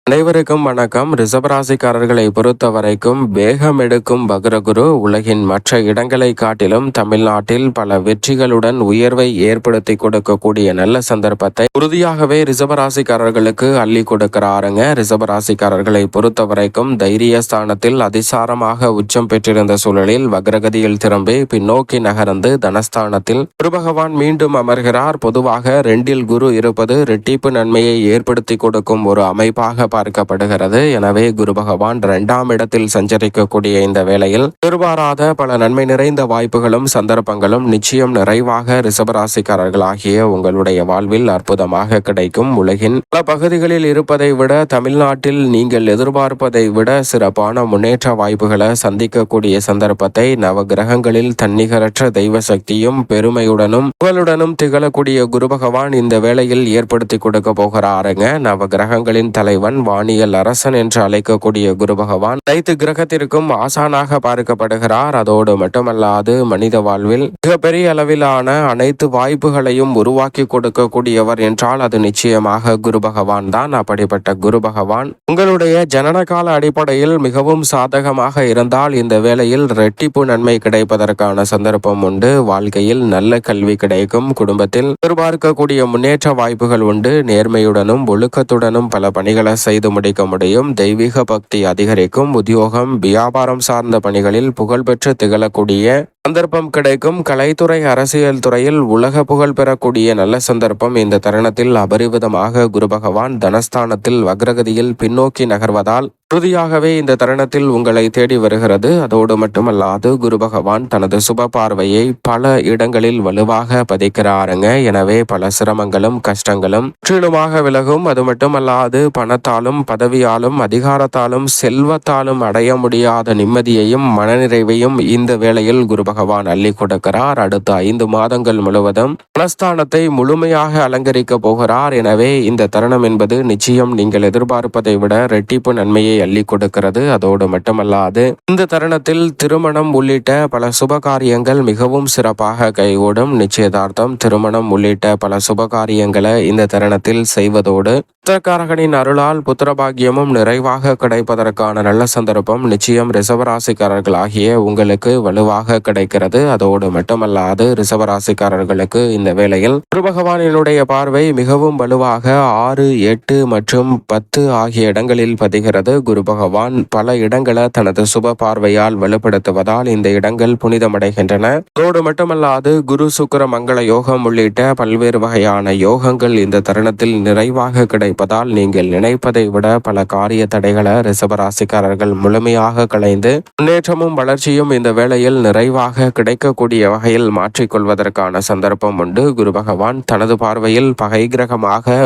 அனைவருக்கும் வணக்கம். ரிஷபராசிக்காரர்களை பொறுத்த வரைக்கும் வேகம் எடுக்கும் வக்ரகுரு உலகின் மற்ற இடங்களை காட்டிலும் தமிழ்நாட்டில் பல வெற்றிகளுடன் உயர்வை ஏற்படுத்தி கொடுக்கக்கூடிய நல்ல சந்தர்ப்பத்தை உறுதியாகவே ரிஷபராசிக்காரர்களுக்கு அள்ளி கொடுக்கிறாருங்க. ரிஷபராசிக்காரர்களை பொறுத்த வரைக்கும் தைரிய ஸ்தானத்தில் அதிசாரமாக உச்சம் பெற்றிருந்த சூழலில் வக்ரகதியில் திரும்பி பின்னோக்கி நகர்ந்து தனஸ்தானத்தில் குரு பகவான் மீண்டும் அமர்கிறார். பொதுவாக 2இல் குரு இருப்பது ரெட்டிப்பு நன்மையை ஏற்படுத்தி கொடுக்கும் ஒரு அமைப்பாக பார்க்கப்படுகிறது. எனவே குரு பகவான் 2ஆம் இடத்தில் சஞ்சரிக்கக்கூடிய இந்த வேளையில் எதிர்பாராத பல நன்மை நிறைந்த வாய்ப்புகளும் சந்தர்ப்பங்களும் நிச்சயம் நிறைவாக ரிஷபராசிக்காரர்களாகிய உங்களுடைய வாழ்வில் அற்புதமாக கிடைக்கும். உலகின் பல பகுதிகளில் இருப்பதை விட தமிழ்நாட்டில் நீங்கள் எதிர்பார்ப்பதை விட சிறப்பான முன்னேற்ற வாய்ப்புகளை சந்திக்கக்கூடிய சந்தர்ப்பத்தை நவ கிரகங்களில் தன்னிகரற்ற தெய்வ சக்தியும் பெருமையுடனும் புகழுடனும் திகழக்கூடிய குரு பகவான் இந்த வேளையில் ஏற்படுத்தி கொடுக்க போகிறாருங்க. நவ கிரகங்களின் தலைவன் வானியல் அரசன் என்று அழைக்கக்கூடிய குரு பகவான் அனைத்து கிரகத்திற்கும் ஆசானாக பார்க்கப்படுகிறார். அதோடு மட்டுமல்லாது மனித வாழ்வில் மிகப்பெரிய அளவிலான அனைத்து வாய்ப்புகளையும் உருவாக்கி கொடுக்கக்கூடியவர் என்றால் அது நிச்சயமாக குரு பகவான் தான். அப்படிப்பட்ட குரு பகவான் உங்களுடைய ஜனனகால அடிப்படையில் மிகவும் சாதகமாக இருந்தால் இந்த வேளையில் ரெட்டிப்பு நன்மை கிடைப்பதற்கான சந்தர்ப்பம் உண்டு. வாழ்க்கையில் நல்ல கல்வி கிடைக்கும். குடும்பத்தில் எதிர்பார்க்கக்கூடிய முன்னேற்ற வாய்ப்புகள் உண்டு. நேர்மையுடனும் ஒழுக்கத்துடனும் பல பணிகளை செய்து முடிக்க முடியும். தெய்வீக பக்தி அதிகரிக்கும். உத்தியோகம் வியாபாரம் சார்ந்த பணிகளில் புகழ்பெற்று திகழக்கூடிய சந்தர்ப்பம் கிடைக்கும். கலைத்துறை அரசியல் துறையில் உலக புகழ் பெறக்கூடிய நல்ல சந்தர்ப்பம் இந்த தருணத்தில் அபரிவிதமாக குரு பகவான் தனஸ்தானத்தில் வக்ரகதியில் பின்னோக்கி நகர்வதால் உறுதியாகவே இந்த தருணத்தில் உங்களை தேடி வருகிறது. அதோடு மட்டுமல்லாது குரு பகவான் தனது சுப பார்வையை பல இடங்களில் வலுவாக பதிக்கிறாருங்க. எனவே பல சிரமங்களும் கஷ்டங்களும் முற்றிலுமாக விலகும். அது மட்டுமல்லாது பணத்தாலும் பதவியாலும் அதிகாரத்தாலும் செல்வத்தாலும் அடைய முடியாத நிம்மதியையும் மனநிறைவையும் இந்த வேளையில் குரு பகவான் அள்ளி கொடுக்கிறார். அடுத்த 5 மாதங்கள் முழுவதும் மனஸ்தானத்தை முழுமையாக அலங்கரிக்க போகிறார். எனவே இந்த தருணம் என்பது நிச்சயம் நீங்கள் எதிர்பார்ப்பதை விட ரெட்டிப்பு நன்மையை அள்ளி கொடுக்கிறது. அதோடு மட்டுமல்லாது இந்த தருணத்தில் திருமணம் உள்ளிட்ட பல சுப காரியங்கள் மிகவும் சிறப்பாக கைகூடும். நிச்சயதார்த்தம், திருமணம் உள்ளிட்ட பல சுப காரியங்களை இந்த தருணத்தில் செய்வதோடு புத்திரகாரகனின் அருளால் புத்திரபாகியமும் நிறைவாக கிடைப்பதற்கான நல்ல சந்தர்ப்பம் நிச்சயம் ரிஷபராசிக்காரர்கள் ஆகிய உங்களுக்கு வலுவாக கிடைக்கிறது. அதோடு மட்டுமல்லாது ரிஷபராசிக்காரர்களுக்கு இந்த வேளையில் குரு பகவானினுடைய பார்வை மிகவும் வலுவாக 6, 8 மற்றும் 10 ஆகிய இடங்களில் பதிகிறது. குரு பகவான் பல இடங்களை தனது சுப பார்வையால் வலுப்படுத்துவதால் இந்த இடங்கள் புனிதமடைகின்றன. அதோடு மட்டுமல்லாது குரு சுக்கிர மங்கள யோகம் உள்ளிட்ட பல்வேறு வகையான யோகங்கள் இந்த தருணத்தில் நிறைவாக கிடைப்பதால் நீங்கள் நினைப்பதை விட பல காரிய தடைகளை ரிஷபராசிக்காரர்கள் முழுமையாக களைந்து முன்னேற்றமும் வளர்ச்சியும் இந்த வேளையில் நிறைவாக கிடைக்கக்கூடிய வகையில் மாற்றிக்கொள்வதற்கான சந்தர்ப்பம் உண்டு. குரு பகவான் தனது பார்வையில் பகை கிரகமாக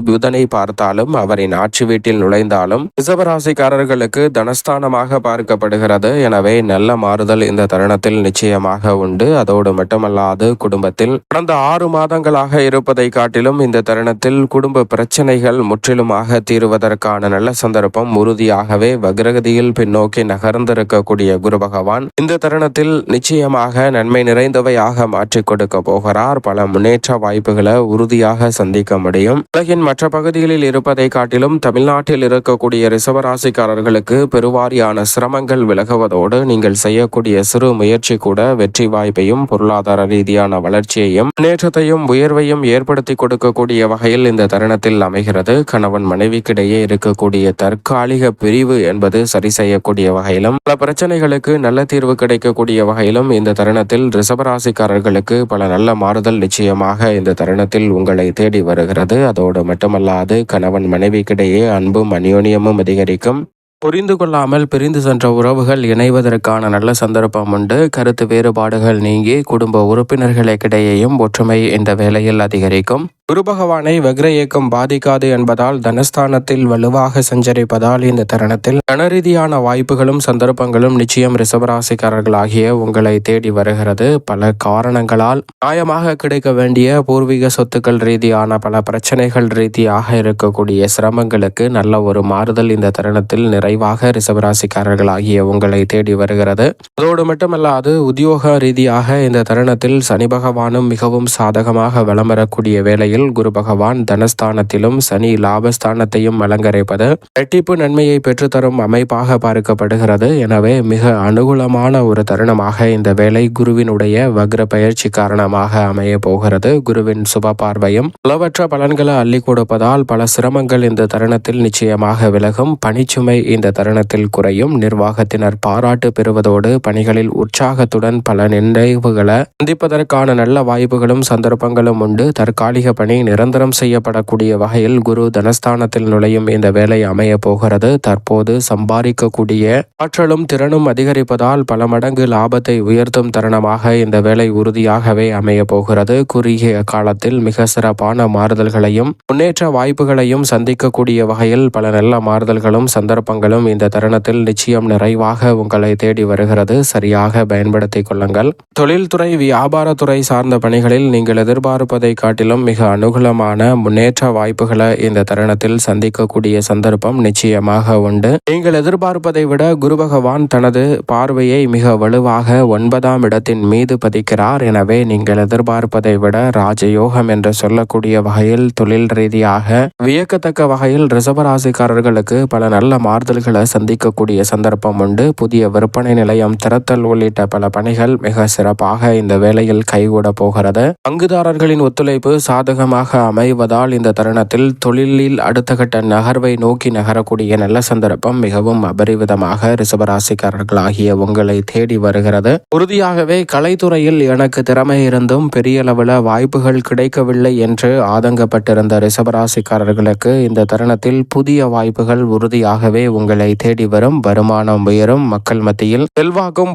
புதனை பார்த்தாலும் அவரின் ஆட்சி வீட்டில் நுழைந்தாலும் ரிஷபராசிக்காரர்களுக்கு தனஸ்தானமாக பார்க்கப்படுகிறது. எனவே நல்ல மாறுதல் இந்த தருணத்தில் நிச்சயமாக உண்டு. அதோடு மட்டுமல்லாது குடும்பத்தில் கடந்த 6 மாதங்களாக இருப்பதை காட்டிலும் இந்த தருணத்தில் குடும்ப பிரச்சனைகள் முற்றிலுமாக தீருவதற்கான நல்ல சந்தர்ப்பம் உறுதியாகவே வக்ரகதியில் பின்னோக்கி நகர்ந்திருக்கக்கூடிய குரு பகவான் இந்த தருணத்தில் நிச்சயமாக நன்மை நிறைந்தவையாக மாற்றிக் கொடுக்க போகிறார். பல முன்னேற்ற வாய்ப்புகளை உறுதியாக சந்திக்க முடியும். உலகின் மற்ற பகுதிகளில் இருப்பதை காட்டிலும் தமிழ்நாட்டில் இருக்கக்கூடிய ரிஷபராசிக்காரர்களுக்கு பெருவாரியான சிரமங்கள் விலகுவதோடு நீங்கள் செய்யக்கூடிய சிறு முயற்சி கூட வெற்றி வாய்ப்பையும் பொருளாதார ரீதியான வளர்ச்சியையும் முன்னேற்றத்தையும் உயர்வையும் ஏற்படுத்தி கொடுக்கக்கூடிய வகையில் இந்த தருணத்தில் அமைகிறது. கணவன் மனைவிக்கிடையே இருக்கக்கூடிய தற்காலிக பிரிவு என்பது சரி செய்யக்கூடிய வகையிலும் பல பிரச்சனைகளுக்கு நல்ல தீர்வு கிடைக்கக்கூடிய வகையிலும் இந்த தருணத்தில் ரிஷபராசிக்காரர்களுக்கு பல நல்ல மாறுதல் நிச்சயமாக இந்த தருணத்தில் உங்களை தேடி வருகிறது. அதோடு மட்டுமல்லாது கணவன் மனைவிக்கிடையே அன்பும் அந்யோன்யமும் அதிகரிக்கும். புரிந்து கொள்ளாமல் பிரிந்து சென்ற உறவுகள் இணைவதற்கான நல்ல சந்தர்ப்பம் உண்டு. கருத்து வேறுபாடுகள் நீங்கி குடும்ப உறுப்பினர்களுக்கிடையேயும் ஒற்றுமை இந்த வேளையில் அதிகரிக்கும். குரு பகவானை வக்ர இயக்கம் பாதிக்காது என்பதால் தனஸ்தானத்தில் வலுவாக சஞ்சரிப்பதால் இந்த தருணத்தில் தனரீதியான வாய்ப்புகளும் சந்தர்ப்பங்களும் நிச்சயம் ரிஷபராசிக்காரர்களாகிய உங்களை தேடி வருகிறது. பல காரணங்களால் நியாயமாக கிடைக்க வேண்டிய பூர்வீக சொத்துக்கள் ரீதியான பல பிரச்சனைகள் ரீதியாக இருக்கக்கூடிய சிரமங்களுக்கு நல்ல ஒரு மாறுதல் இந்த தருணத்தில் நிறைவாக ரிஷபராசிக்காரர்களாகிய உங்களை தேடி வருகிறது. அதோடு மட்டுமல்லாது உத்தியோக ரீதியாக இந்த தருணத்தில் சனி பகவானும் மிகவும் சாதகமாக வலம் வரக்கூடிய வேளையில் குரு பகவான் தனஸ்தானத்திலும் சனி லாபஸ்தானத்தையும் அலங்கரிப்பது இரட்டிப்பு நன்மையை பெற்றுத்தரும் அமைப்பாக பார்க்கப்படுகிறது. எனவே மிக அனுகூலமான ஒரு தருணமாக இந்த வேளை குருவினுடைய வக்ர பயிற்சி காரணமாக அமைய போகிறது. குருவின் சுப பார்வையும் அளவற்ற பலன்களை அள்ளி கொடுப்பதால் பல சிரமங்கள் இந்த தருணத்தில் நிச்சயமாக விலகும். பணிச்சுமை இந்த தருணத்தில் குறையும். நிர்வாகத்தினர் பாராட்டு பெறுவதோடு பணிகளில் உற்சாகத்துடன் பல நினைவுகளை சந்திப்பதற்கான நல்ல வாய்ப்புகளும் சந்தர்ப்பங்களும் உண்டு. தற்காலிக பணி நிரந்தரம் செய்யப்படக்கூடிய வகையில் குரு தனஸ்தானத்தில் நுழையும் இந்த வேலை அமைய போகிறது. தற்போது சம்பாதிக்கக்கூடிய ஆற்றலும் திறனும் அதிகரிப்பதால் பல மடங்கு லாபத்தை உயர்த்தும் தருணமாக இந்த வேலை உறுதியாகவே அமைய போகிறது. குறுகிய காலத்தில் மிக சிறப்பான மாறுதல்களையும் முன்னேற்ற வாய்ப்புகளையும் சந்திக்கக்கூடிய வகையில் பல நல்ல மாறுதல்களும் சந்தர்ப்பங்களும் இந்த தருணத்தில் நிச்சயம் நிறைவாக உங்களை தேடி வருகிறது. சரியாக பயன்படுத்திக் கொள்ளுங்கள். தொழில்துறை வியாபாரத்துறை சார்ந்த பணிகளில் நீங்கள் எதிர்பார்ப்பதை காட்டிலும் மிக அனுகூலமான முன்னேற்ற வாய்ப்புகளை இந்த தருணத்தில் சந்திக்கக்கூடிய சந்தர்ப்பம் நிச்சயமாக உண்டு. நீங்கள் எதிர்பார்ப்பதை விட குரு பகவான் தனது பார்வையை மிக வலுவாக 9ஆம் இடத்தின் மீது பதிக்கிறார். எனவே நீங்கள் எதிர்பார்ப்பதை விட ராஜயோகம் என்று சொல்லக்கூடிய வகையில் தொழில் ரீதியாக வியக்கத்தக்க வகையில் ரிஷபராசிக்காரர்களுக்கு பல நல்ல மாறுதல்களை சந்திக்கக்கூடிய சந்தர்ப்பம் உண்டு. புதிய விற்பனை நிலையம் திறத்தல் உள்ளிட்ட பல பணிகள் மிக சிறப்பாக இந்த வேளையில் கைகூட போகிறது. பங்குதாரர்களின் ஒத்துழைப்பு சாதகமாக அமைவதால் இந்த தருணத்தில் தொழிலில் அடுத்த கட்ட நகர்வை நோக்கி நகரக்கூடிய நல்ல சந்தர்ப்பம் மிகவும் அபரிவிதமாக ரிஷபராசிக்காரர்களாகிய உங்களை தேடி வருகிறது. உறுதியாகவே கலைத்துறையில் எனக்கு திறமை இருந்தும் பெரிய அளவில் வாய்ப்புகள் கிடைக்கவில்லை என்று ஆதங்கப்பட்டிருந்த ரிஷபராசிக்காரர்களுக்கு இந்த தருணத்தில் புதிய வாய்ப்புகள் உறுதியாகவே உங்களை தேடி வரும். வருமானம் உயரும். மக்கள் மத்தியில் செல்வாக்கும்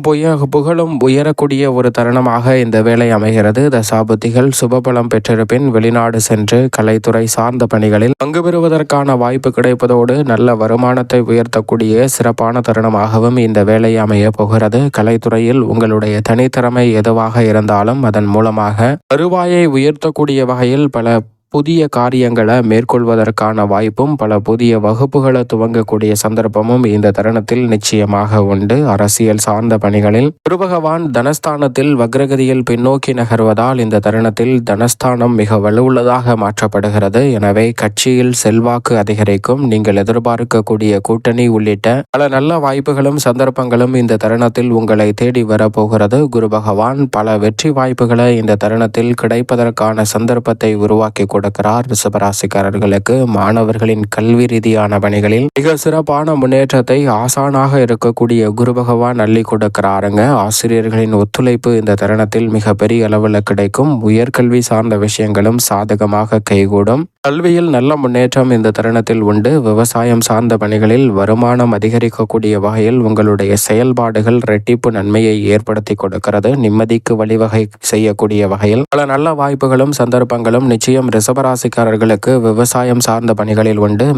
புகழும் உயரக்கூடிய ஒரு தருணமாக இந்த வேலை அமைகிறது. தசாபுத்திகள் சுபபலம் பெற்றிருப்பின் வெளிநாடு சென்று கலைத்துறை சார்ந்த பணிகளில் பங்கு பெறுவதற்கான வாய்ப்பு கிடைப்பதோடு நல்ல வருமானத்தை உயர்த்தக்கூடிய சிறப்பான தருணமாகவும் இந்த வேலை அமைய போகிறது. கலைத்துறையில் உங்களுடைய தனித்திறமை எதுவாக இருந்தாலும் அதன் மூலமாக வருவாயை உயர்த்தக்கூடிய வகையில் பல புதிய காரியங்களை மேற்கொள்வதற்கான வாய்ப்பும் பல புதிய வகுப்புகளை துவங்கக்கூடிய சந்தர்ப்பமும் இந்த தருணத்தில் நிச்சயமாக உண்டு. அரசியல் சார்ந்த பணிகளில் குரு பகவான் தனஸ்தானத்தில் வக்ரகதியில் பின்னோக்கி நகர்வதால் இந்த தருணத்தில் தனஸ்தானம் மிக வலுவுள்ளதாக மாற்றப்படுகிறது. எனவே கட்சியில் செல்வாக்கு அதிகரிக்கும். நீங்கள் எதிர்பார்க்கக்கூடிய கூட்டணி உள்ளிட்ட பல நல்ல வாய்ப்புகளும் சந்தர்ப்பங்களும் இந்த தருணத்தில் உங்களை தேடி வரப்போகிறது. குரு பகவான் பல வெற்றி வாய்ப்புகளை இந்த தருணத்தில் கிடைப்பதற்கான சந்தர்ப்பத்தை உருவாக்கி கொடுக்கிறார். ரிஷபராசிக்காரர்களுக்கு மாணவர்களின் கல்வி ரீதியான பணிகளில் மிக சிறப்பான முன்னேற்றத்தை ஆசானாக இருக்கக்கூடிய குரு பகவான் அள்ளி கொடுக்கிறாருங்க. ஆசிரியர்களின் ஒத்துழைப்பு இந்த தருணத்தில் மிக பெரிய அளவில் கிடைக்கும். உயர்கல்வி சார்ந்த விஷயங்களும் சாதகமாக கைகூடும். கல்வியில் நல்ல முன்னேற்றம் இந்த தருணத்தில் உண்டு. விவசாயம் சார்ந்த பணிகளில் வருமானம் அதிகரிக்கக்கூடிய வகையில் உங்களுடைய செயல்பாடுகள் இரட்டிப்பு நன்மையை ஏற்படுத்தி கொடுக்கிறது. நிம்மதிக்கு வழிவகை செய்யக்கூடிய வகையில் பல நல்ல வாய்ப்புகளும் சந்தர்ப்பங்களும் நிச்சயம் ரிஷபராசிக்காரர்களுக்கு விவசாயம் சார்ந்த பணிகளில் உண்டு.